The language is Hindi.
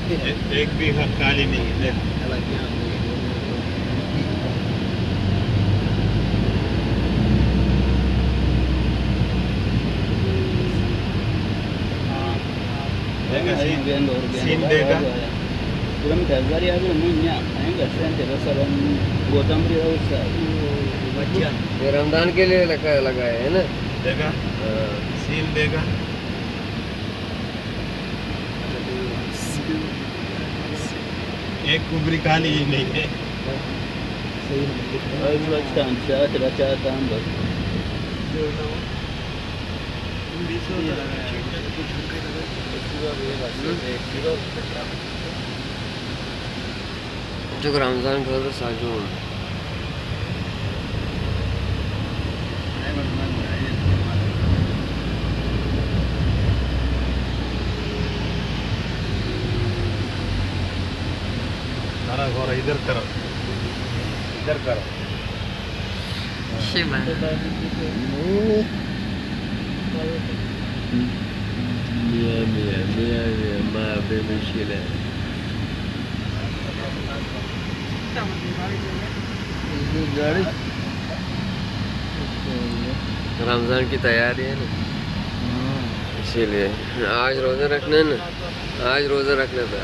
एक भी खाली नहीं है। देगा सीन देगा kilometer dari aku minyak, enggak sente besaran Gautam Ri Hausa. ये रमजान के लिए लगा है ना। देगा सीन देगा एक कुबरी खाली ही नहीं है। Ay macam cara tambah. जो रमजान का साजो सारा घोर इधर करो इधर करो। शिमा mia ma bemishile रमजान की तैयारी है ना, इसीलिए आज रोज़ा रखना है ना, आज रोज़ा रखना था।